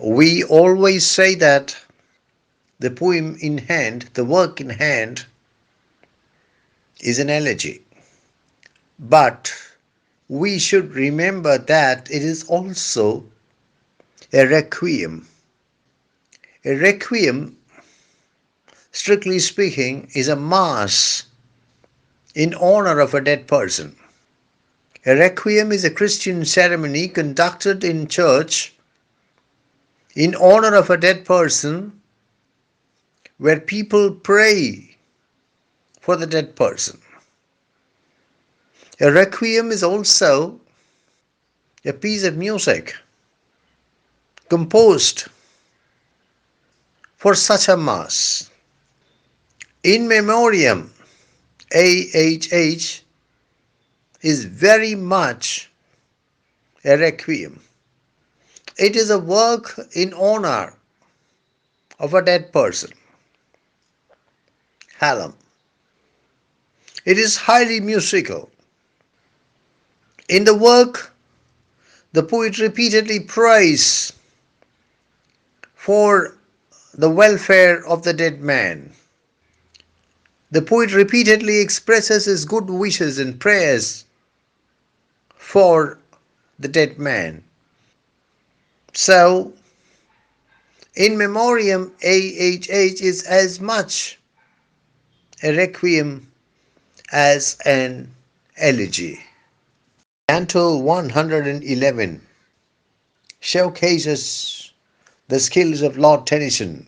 We always say that the poem in hand, the work in hand, is an elegy. But we should remember that it is also a requiem. A requiem, strictly speaking, is a mass in honor of a dead person. A requiem is a Christian ceremony conducted in church in honor of a dead person where people pray for the dead person. A requiem is also a piece of music composed for such a mass. In Memoriam A.H.H is very much a requiem. It is a work in honor of a dead person. Hallam. It is highly musical. In the work, the poet repeatedly prays for the welfare of the dead man. The poet repeatedly expresses his good wishes and prayers for the dead man. So, in Memoriam, A.H.H is as much a requiem as an elegy. Canto 111 showcases the skills of Lord Tennyson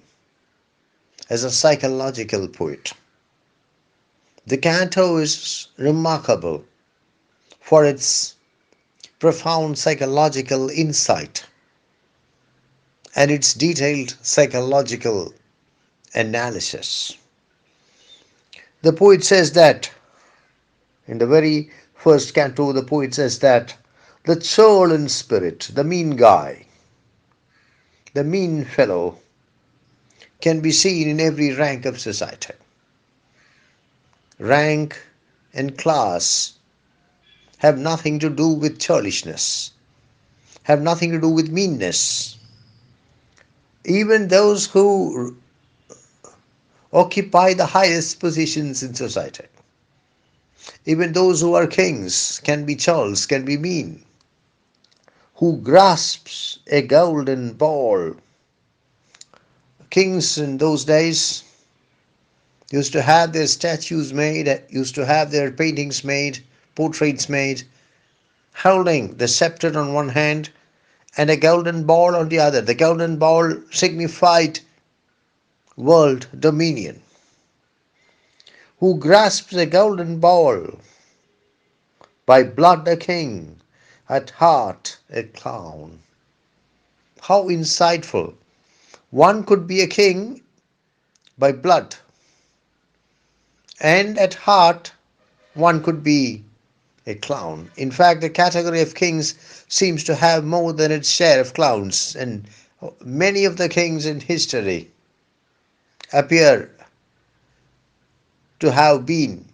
as a psychological poet. The canto is remarkable for its profound psychological insight and its detailed psychological analysis. The poet says that, in the very first canto, the poet says that the churl in spirit, the mean guy, the mean fellow, can be seen in every rank of society. Rank and class have nothing to do with churlishness, have nothing to do with meanness. Even those who occupy the highest positions in society, even those who are kings, can be churls, can be mean. Who grasps a golden ball? Kings in those days used to have their statues made, used to have their paintings made, portraits made, holding the scepter on one hand and a golden ball on the other. The golden ball signified world dominion. Who grasps a golden ball? By blood a king, at heart a clown. How insightful. One could be a king by blood, and at heart one could be a clown. In fact, the category of kings seems to have more than its share of clowns, and many of the kings in history appear to have been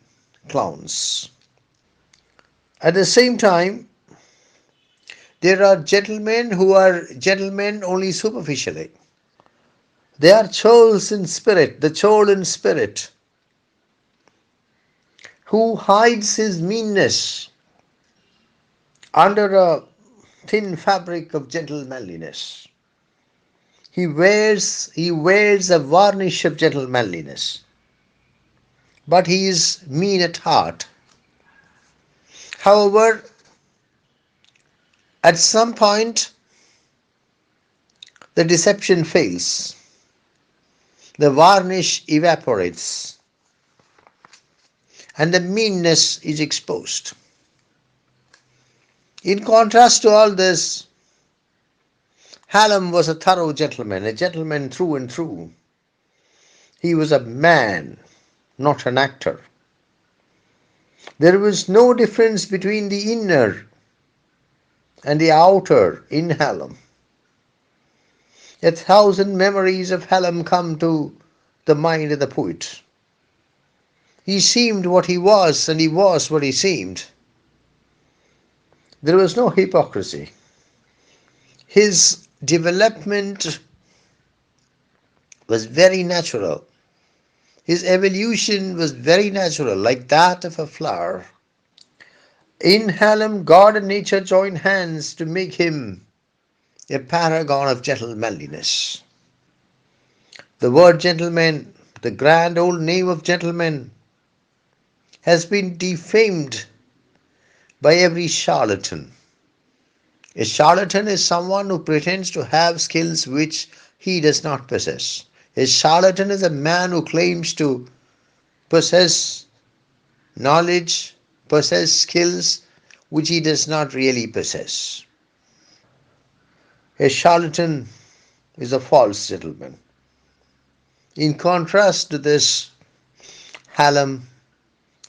clowns. At the same time, there are gentlemen who are gentlemen only superficially. They are churls in spirit, the churl in spirit, who hides his meanness under a thin fabric of gentlemanliness. He wears a varnish of gentlemanliness, but he is mean at heart. However, at some point, the deception fails. The varnish evaporates, and the meanness is exposed. In contrast to all this, Hallam was a thorough gentleman, a gentleman through and through. He was a man, not an actor. There was no difference between the inner and the outer in Hallam. 1,000 memories of Hallam come to the mind of the poet. He seemed what he was, and he was what he seemed. There was no hypocrisy. His development was very natural. His evolution was very natural, like that of a flower. In Hallam, God and nature joined hands to make him a paragon of gentlemanliness. The word gentleman, the grand old name of gentleman, has been defamed by every charlatan. A charlatan is someone who pretends to have skills which he does not possess. A charlatan is a man who claims to possess knowledge, possess skills which he does not really possess. A charlatan is a false gentleman. In contrast to this, Hallam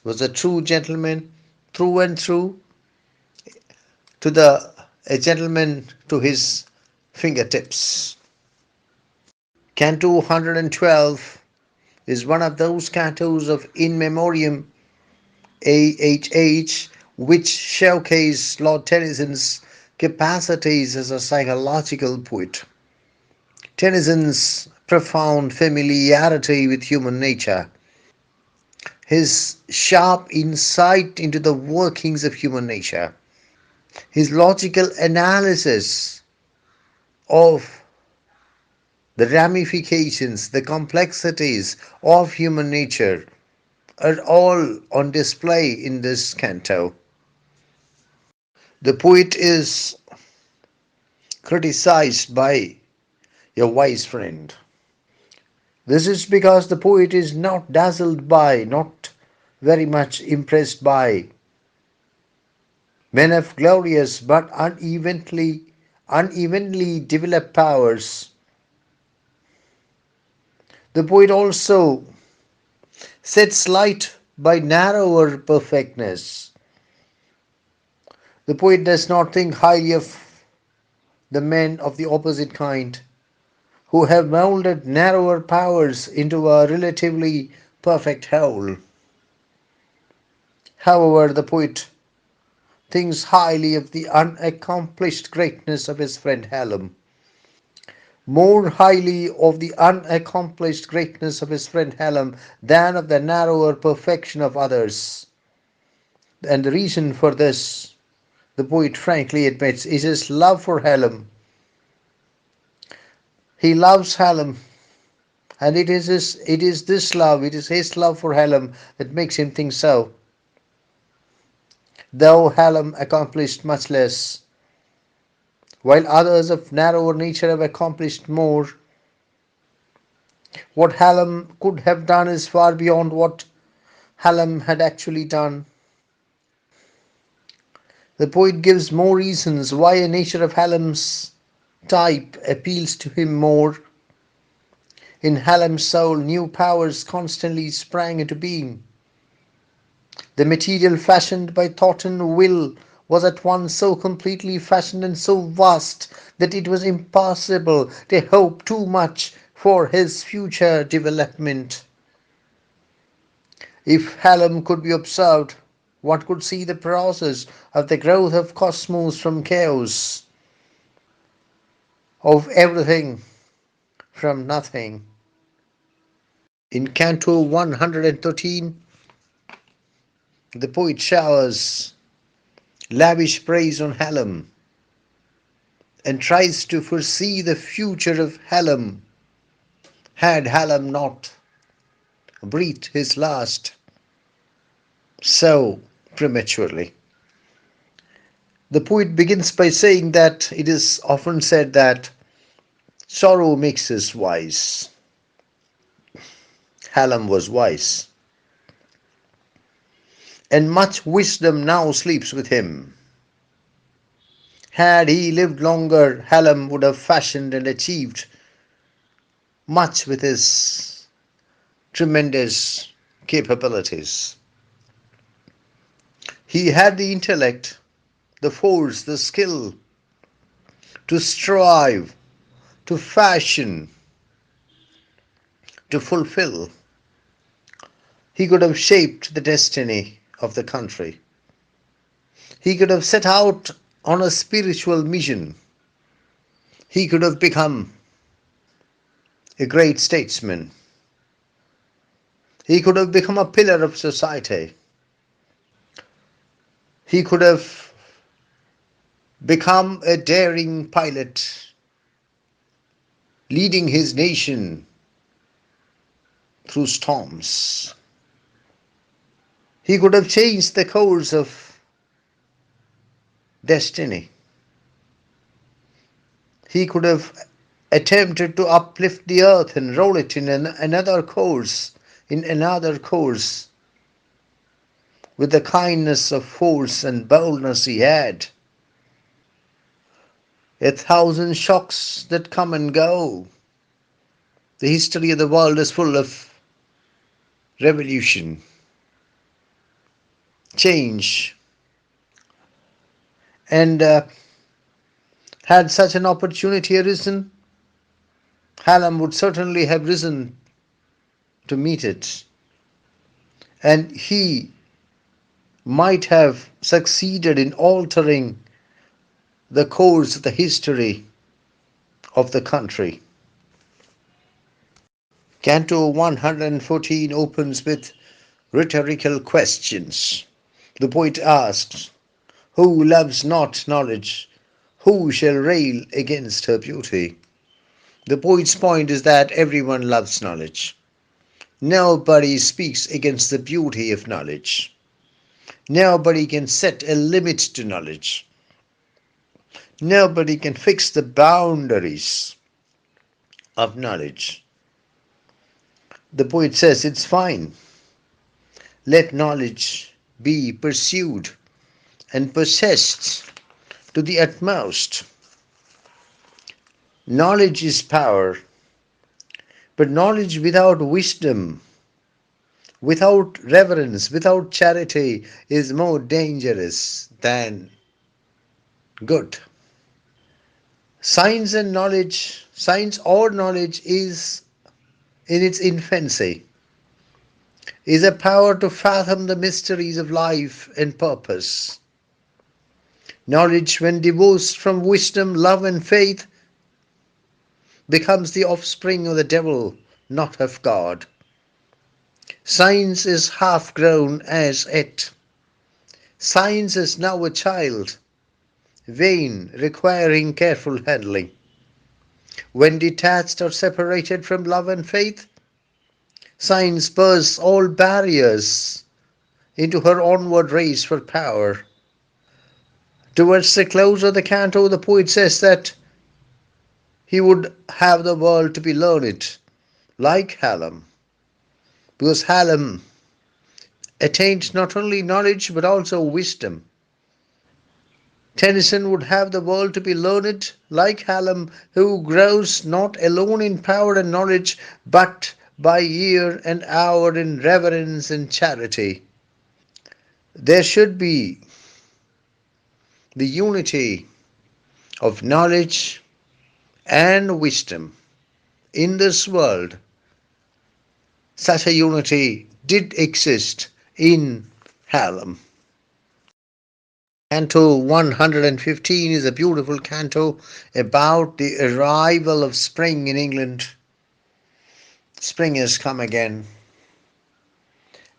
was a true gentleman, through and through, to the a gentleman to his fingertips. Canto 112 is one of those cantos of In Memoriam A.H.H. which showcase Lord Tennyson's capacities as a psychological poet. Tennyson's profound familiarity with human nature, his sharp insight into the workings of human nature, his logical analysis of the ramifications, the complexities of human nature are all on display in this canto. The poet is criticized by your wise friend. This is because the poet is not dazzled by, not very much impressed by men of glorious but unevenly developed powers. The poet also sets light by narrower perfectness. The poet does not think highly of the men of the opposite kind who have molded narrower powers into a relatively perfect whole. However, the poet thinks highly of the unaccomplished greatness of his friend Hallam, more highly of the unaccomplished greatness of his friend Hallam than of the narrower perfection of others. And the reason for this, the poet frankly admits, is his love for Hallam. He loves Hallam, and it is this love, it is his love for Hallam that makes him think so. Though Hallam accomplished much less, while others of narrower nature have accomplished more, what Hallam could have done is far beyond what Hallam had actually done. The poet gives more reasons why a nature of Hallam's type appeals to him more. In Hallam's soul, new powers constantly sprang into being. The material fashioned by thought and will was at once so completely fashioned and so vast that it was impossible to hope too much for his future development. If Hallam could be observed, one could see the process of the growth of cosmos from chaos, of everything from nothing. In Canto 113, the poet showers lavish praise on Hallam and tries to foresee the future of Hallam had Hallam not breathed his last so prematurely. The poet begins by saying that it is often said that sorrow makes us wise. Hallam was wise, and much wisdom now sleeps with him. Had he lived longer, Hallam would have fashioned and achieved much with his tremendous capabilities. He had the intellect, the force, the skill to strive, to fashion, to fulfill. He could have shaped the destiny of the country. He could have set out on a spiritual mission. He could have become a great statesman. He could have become a pillar of society. He could have become a daring pilot, leading his nation through storms. He could have changed the course of destiny. He could have attempted to uplift the earth and roll it in another course, with the kindness of force and boldness he had. A thousand shocks that come and go. The history of the world is full of revolution, change, and had such an opportunity arisen, Hallam would certainly have risen to meet it, and he might have succeeded in altering the course of the history of the country. Canto 114 opens with rhetorical questions. The poet asks, "Who loves not knowledge? Who shall rail against her beauty?" The poet's point is that everyone loves knowledge. Nobody speaks against the beauty of knowledge. Nobody can set a limit to knowledge. Nobody can fix the boundaries of knowledge. The poet says it's fine. Let knowledge be pursued and possessed to the utmost. Knowledge is power, but knowledge without wisdom, without reverence, without charity is more dangerous than good. Science or knowledge is in its infancy, is a power to fathom the mysteries of life and purpose. Knowledge, when divorced from wisdom, love, and faith, becomes the offspring of the devil, not of God. Science is half grown as yet. Science is now a child, vain, requiring careful handling. When detached or separated from love and faith, science bursts all barriers into her onward race for power. Towards the close of the canto, the poet says that he would have the world to be learned, like Hallam, because Hallam attained not only knowledge but also wisdom. Tennyson would have the world to be learned, like Hallam, who grows not alone in power and knowledge, but by year and hour in reverence and charity. There should be the unity of knowledge and wisdom in this world. Such a unity did exist in Hallam. Canto 115 is a beautiful canto about the arrival of spring in England. Spring has come again.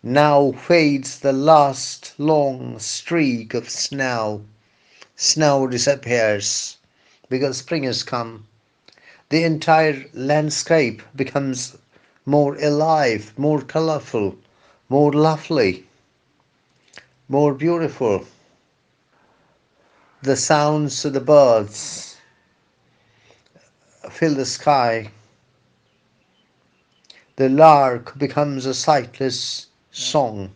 Now fades the last long streak of snow. Snow disappears because spring has come. The entire landscape becomes more alive, more colorful, more lovely, more beautiful. The sounds of the birds fill the sky. The lark becomes a sightless song.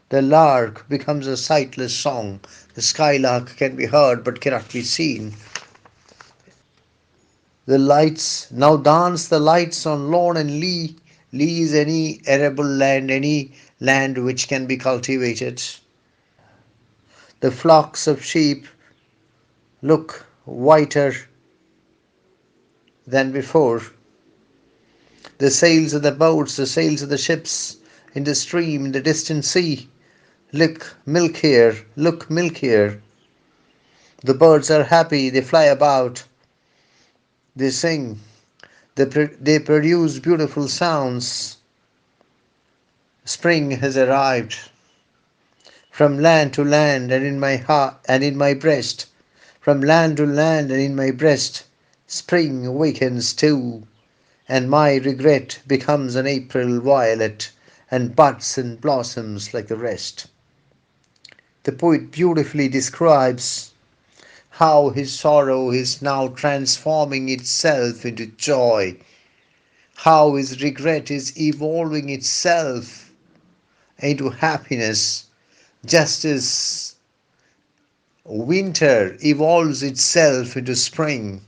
The lark becomes a sightless song. The skylark can be heard but cannot be seen. The lights now dance the lights on lawn and lea. Lea is any arable land, any land which can be cultivated. The flocks of sheep look whiter than before. The sails of the boats, the sails of the ships in the stream, in the distant sea, look milkier, look milkier. The birds are happy, they fly about. They sing, they produce beautiful sounds. Spring has arrived from land to land and in my heart and in my breast. From land to land and in my breast, spring awakens too, and my regret becomes an April violet and buds and blossoms like the rest. The poet beautifully describes how his sorrow is now transforming itself into joy, how his regret is evolving itself into happiness, just as winter evolves itself into spring,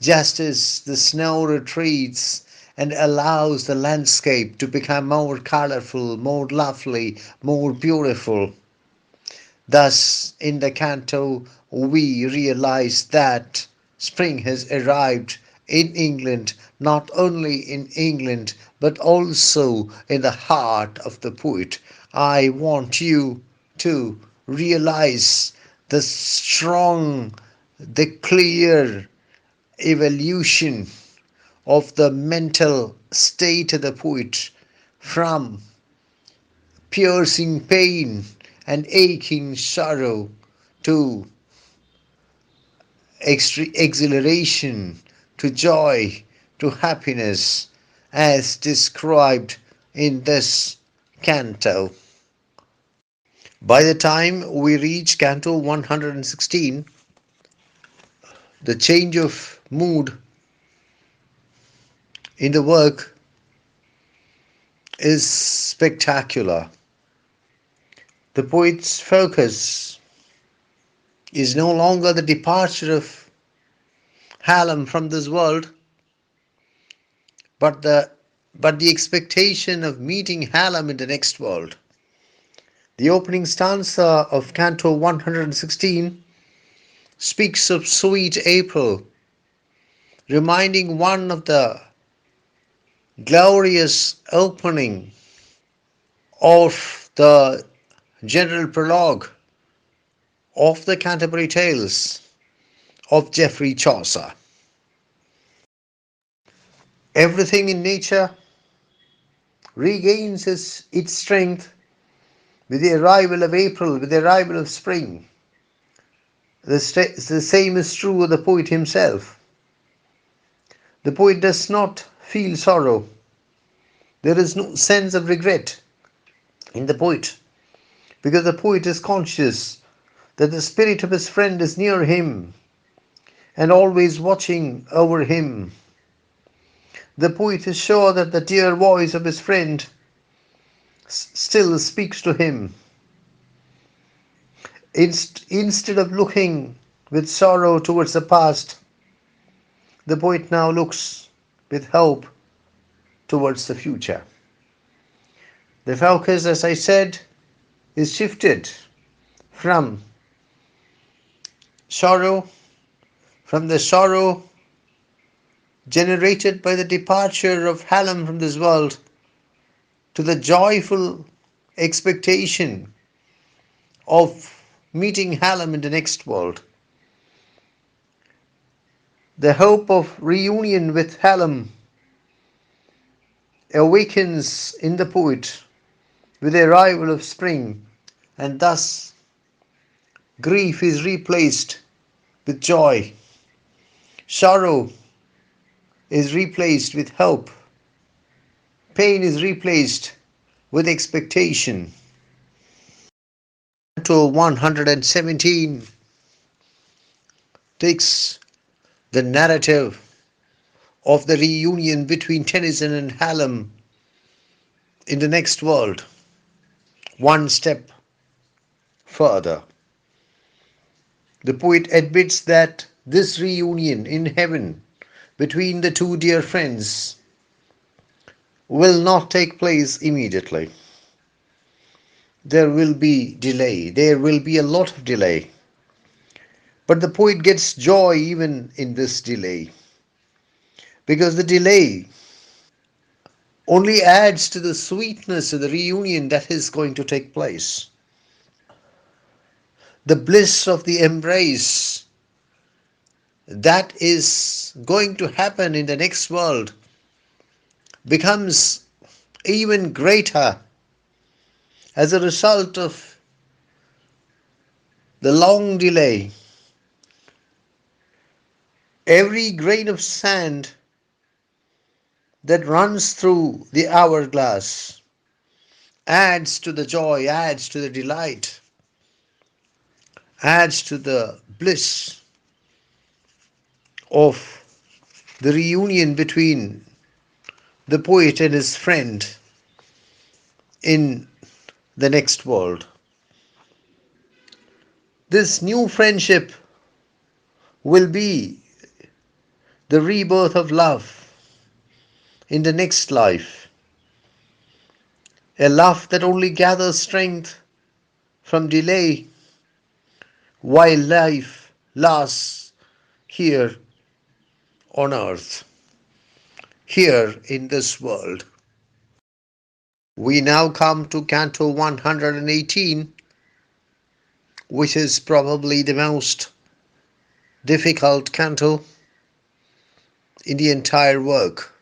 just as the snow retreats and allows the landscape to become more colorful, more lovely, more beautiful. Thus, in the canto, we realize that spring has arrived in England, not only in England, but also in the heart of the poet. I want you to realize the strong, the clear evolution of the mental state of the poet from piercing pain and aching sorrow to exhilaration, to joy, to happiness, as described in this canto. By the time we reach Canto 116, the change of mood in the work is spectacular. The poet's focus is no longer the departure of Hallam from this world, but the expectation of meeting Hallam in the next world. The opening stanza of Canto 116 speaks of sweet April, reminding one of the glorious opening of the general prologue of the Canterbury Tales of Geoffrey Chaucer. Everything in nature regains its strength with the arrival of April, with the arrival of spring. The same is true of the poet himself. The poet does not feel sorrow. There is no sense of regret in the poet because the poet is conscious that the spirit of his friend is near him and always watching over him. The poet is sure that the dear voice of his friend still speaks to him. Instead of looking with sorrow towards the past, the poet now looks with hope towards the future. The focus, as I said, is shifted from sorrow, from the sorrow generated by the departure of Hallam from this world, to the joyful expectation of meeting Hallam in the next world. The hope of reunion with Hallam awakens in the poet with the arrival of spring, and thus grief is replaced with joy. Sorrow is replaced with hope. Pain is replaced with expectation. To 117 takes the narrative of the reunion between Tennyson and Hallam in the next world one step further. The poet admits that this reunion in heaven between the two dear friends will not take place immediately. There will be delay. There will be a lot of delay. But the poet gets joy even in this delay, because the delay only adds to the sweetness of the reunion that is going to take place. The bliss of the embrace that is going to happen in the next world becomes even greater as a result of the long delay. Every grain of sand that runs through the hourglass adds to the joy, adds to the delight, adds to the bliss of the reunion between the poet and his friend in the next world. This new friendship will be the rebirth of love in the next life, a love that only gathers strength from delay while life lasts here on earth, here in this world. We now come to Canto 118, which is probably the most difficult canto in the entire work.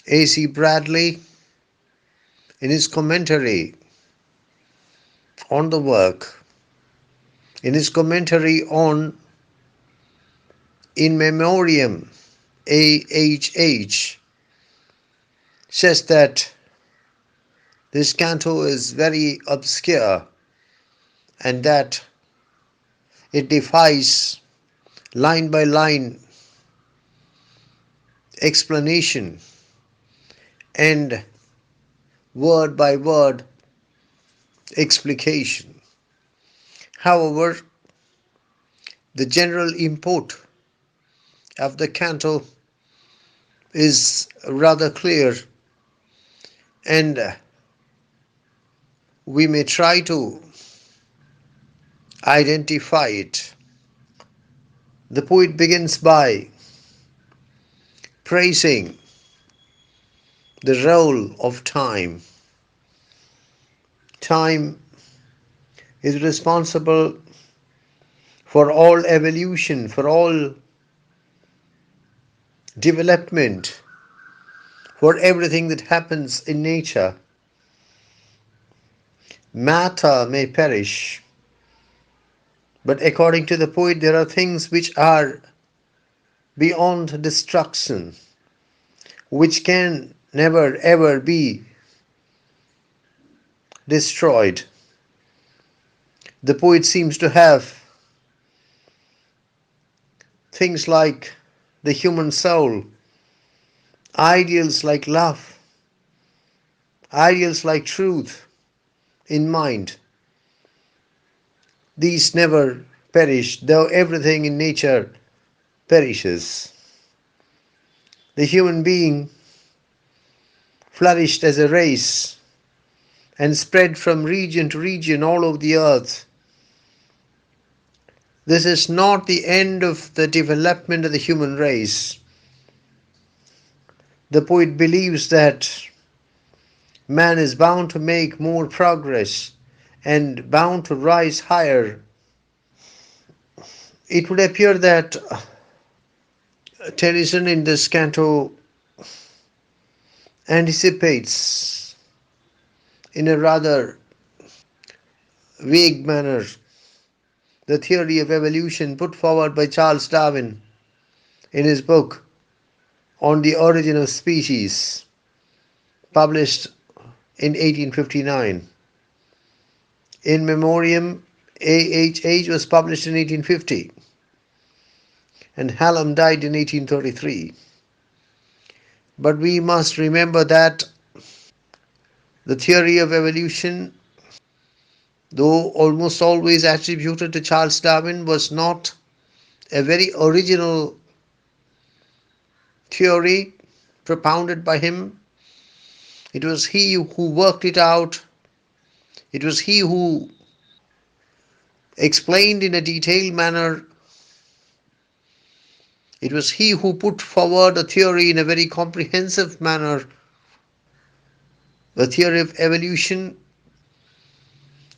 A.C. Bradley, in his commentary on the work, in his commentary on In Memoriam A.H.H, says that this canto is very obscure and that it defies line by line explanation and word by word explication. However, the general import of the canto is rather clear, and we may try to identify it. The poet begins by praising the role of time. Time is responsible for all evolution, for all development, for everything that happens in nature. Matter may perish, but according to the poet, there are things which are beyond destruction, which can never ever be destroyed. The poet seems to have things like the human soul, ideals like love, ideals like truth in mind. These never perish, though everything in nature perishes. The human being flourished as a race and spread from region to region all over the earth. This is not the end of the development of the human race. The poet believes that man is bound to make more progress and bound to rise higher. It would appear that Tennyson in this canto anticipates in a rather vague manner the theory of evolution put forward by Charles Darwin in his book On the Origin of Species, published in 1859. In Memoriam A.H.H was published in 1850, and Hallam died in 1833. But we must remember that the theory of evolution, though almost always attributed to Charles Darwin, was not a very original theory propounded by him. It was he who worked it out. It was he who explained in a detailed manner. It was he who put forward a theory in a very comprehensive manner. The theory of evolution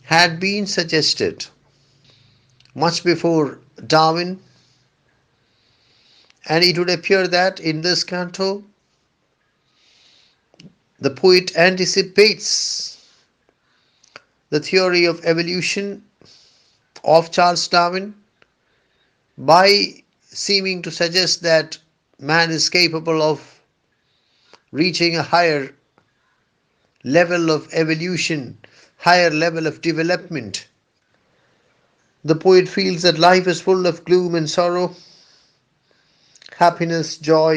had been suggested much before Darwin, And it would appear that in this canto, the poet anticipates the theory of evolution of Charles Darwin by seeming to suggest that man is capable of reaching a higher level of evolution, higher level of development. The poet feels that life is full of gloom and sorrow. Happiness or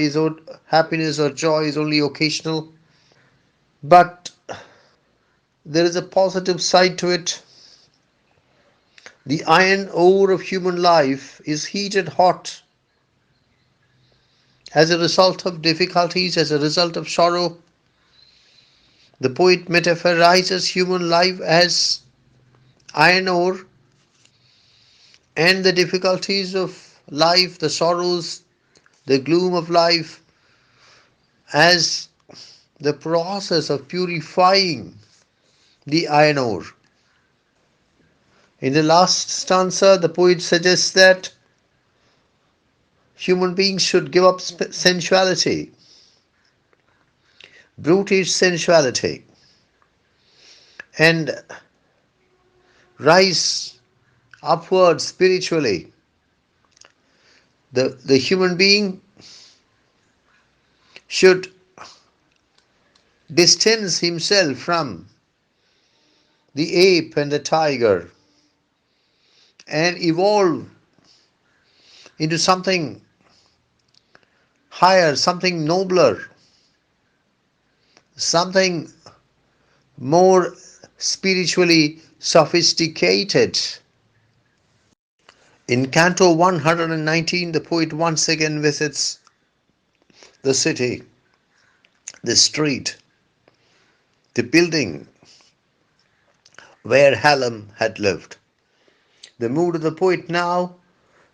joy is only occasional, but there is a positive side to it. The iron ore of human life is heated hot as a result of difficulties, as a result of sorrow. The poet metaphorizes human life as iron ore, and the difficulties of life, the sorrows, the gloom of life as the process of purifying the iron ore. In the last stanza, the poet suggests that human beings should give up sensuality, brutish sensuality, and rise upward spiritually. The human being should distance himself from the ape and the tiger and evolve into something higher, something nobler, something more spiritually sophisticated. In Canto 119, the poet once again visits the city, the street, the building where Hallam had lived. The mood of the poet now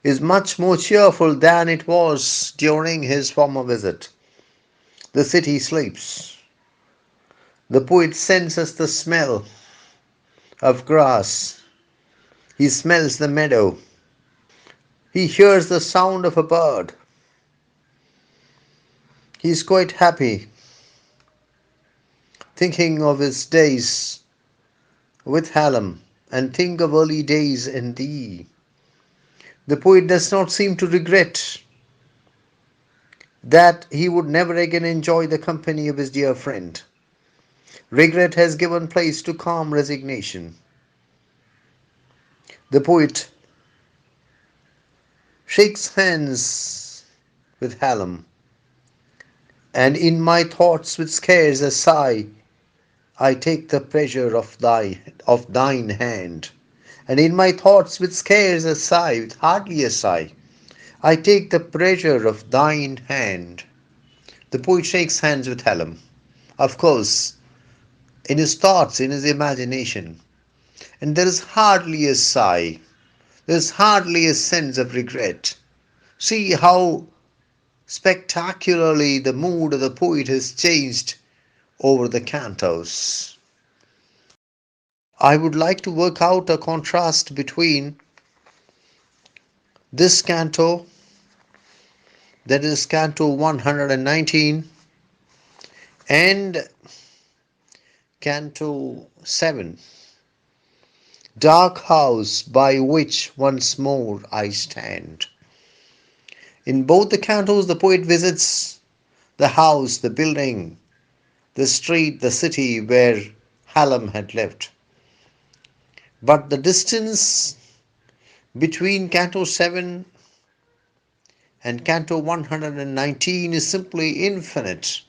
is much more cheerful than it was during his former visit. The city sleeps. The poet senses the smell of grass. He smells the meadow. He hears the sound of a bird. He is quite happy, thinking of his days with Hallam and think of early days in thee. The poet does not seem to regret that he would never again enjoy the company of his dear friend. Regret has given place to calm resignation. The poet shakes hands with Hallam, and in my thoughts with scarce a sigh, I take the pressure of thine hand. And in my thoughts with scarce a sigh, with hardly a sigh, I take the pressure of thine hand. The poet shakes hands with Hallam, of course, in his thoughts, in his imagination. And there is hardly a sigh, there is hardly a sense of regret. See how spectacularly the mood of the poet has changed over the cantos. I would like to work out a contrast between this canto, that is Canto 119, and Canto 7, Dark House by which once more I stand. In both the cantos, the poet visits the house, the building, the street, the city where Hallam had lived. But the distance between Canto 7 and Canto 119 is simply infinite.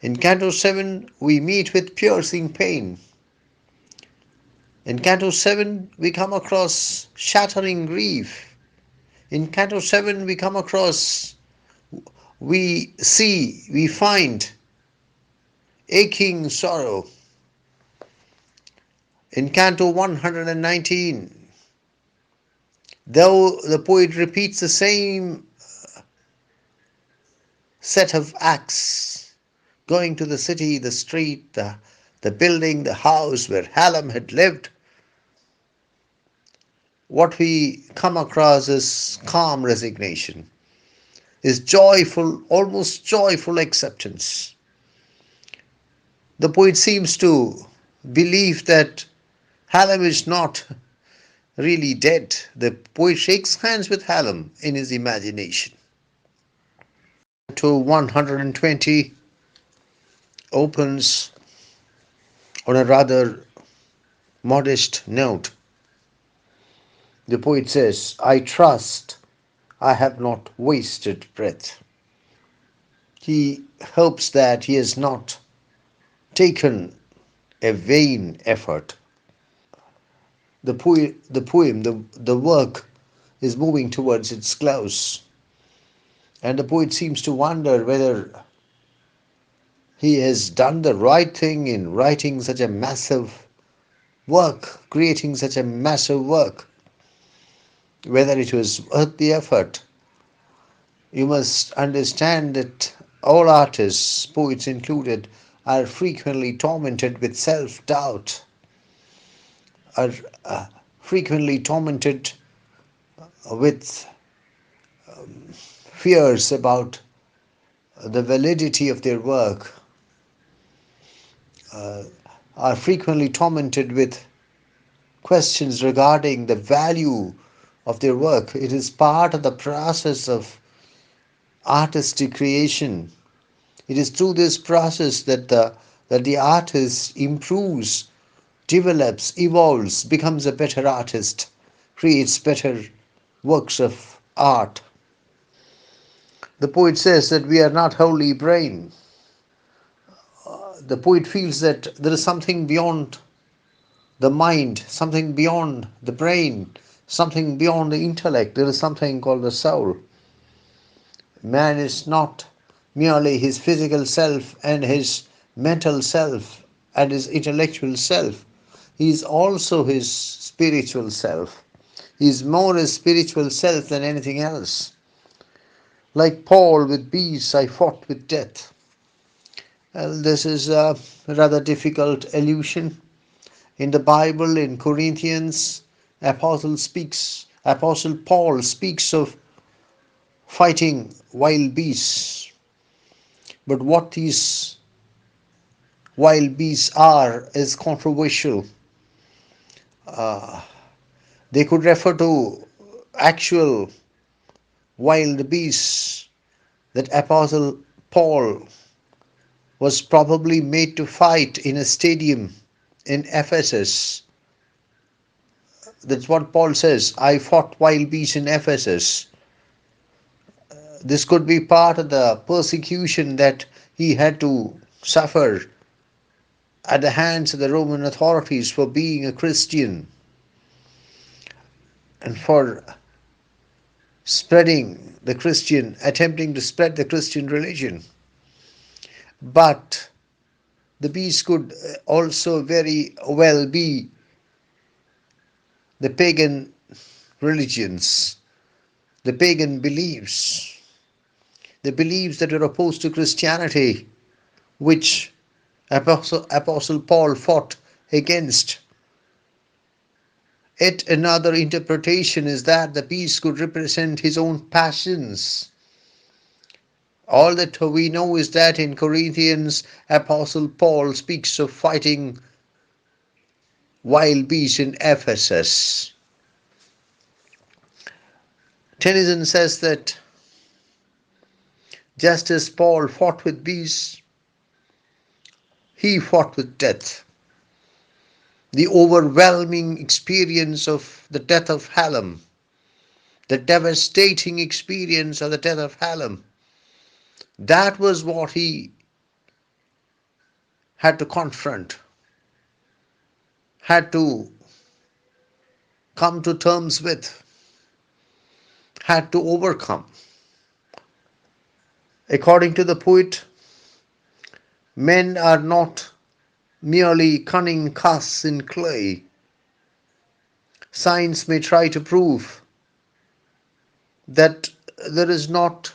In Canto 7, we meet with piercing pain. In Canto 7, we come across shattering grief. In Canto 7, we find aching sorrow. In Canto 119, though the poet repeats the same set of acts, going to the city, the street, the building, the house where Hallam had lived, what we come across is calm resignation. is joyful, almost joyful acceptance. The poet seems to believe that Hallam is not really dead. The poet shakes hands with Hallam in his imagination. To 120 opens on a rather modest note. The poet says, I trust I have not wasted breath. He hopes that he has not taken a vain effort. The work is moving towards its close, and the poet seems to wonder whether he has done the right thing in writing such a massive work, creating such a massive work, whether it was worth the effort. You must understand that all artists, poets included, are frequently tormented with self doubt, are frequently tormented with fears about the validity of their work, uh, are frequently tormented with questions regarding the value of their work. It is part of the process of artistic creation. It is through this process that the artist improves, develops, evolves, becomes a better artist, creates better works of art. The poet says that we are not wholly brain. The poet feels that there is something beyond the mind, something beyond the brain, something beyond the intellect. There is something called the soul. Man is not merely his physical self and his mental self and his intellectual self. He is also his spiritual self. He is more a spiritual self than anything else. Like Paul with beasts, I fought with death. Well, this is a rather difficult allusion. In the Bible, in Corinthians, Apostle Paul speaks of fighting wild beasts. But what these wild beasts are is controversial. Uh, they could refer to actual wild beasts that Apostle Paul was probably made to fight in a stadium in Ephesus. That's what Paul says. I fought wild beasts in Ephesus. This could be part of the persecution that he had to suffer at the hands of the Roman authorities for being a Christian and for attempting to spread the Christian religion. But the beast could also very well be the pagan religions, the pagan beliefs, the beliefs that were opposed to Christianity, which Apostle Paul fought against. Yet another interpretation is that the beast could represent his own passions. All that we know is that in Corinthians, Apostle Paul speaks of fighting wild beasts in Ephesus. Tennyson says that just as Paul fought with beasts, he fought with death. The overwhelming experience of the death of Hallam, the devastating experience of the death of Hallam, that was what he had to confront, had to come to terms with, had to overcome. According to the poet, men are not merely cunning casts in clay. Science may try to prove that there is not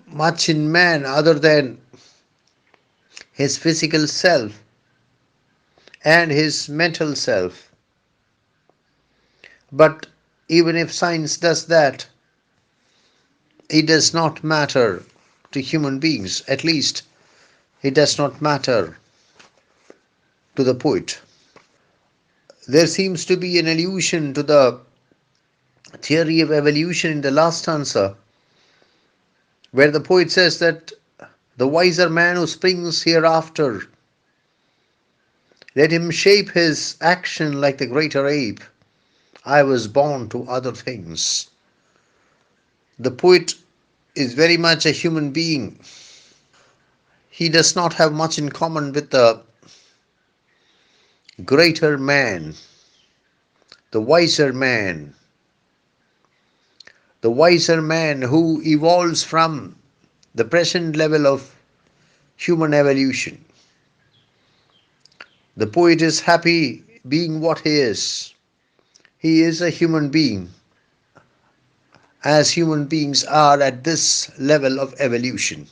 much in man other than his physical self and his mental self. But even if science does that, it does not matter to human beings. At least it does not matter to the poet. There seems to be an allusion to the theory of evolution in the last answer, where the poet says that the wiser man who springs hereafter, let him shape his action like the greater ape. I was born to other things. The poet is very much a human being. He does not have much in common with the greater man, the wiser man, the wiser man who evolves from the present level of human evolution. The poet is happy being what he is. He is a human being, as human beings are at this level of evolution.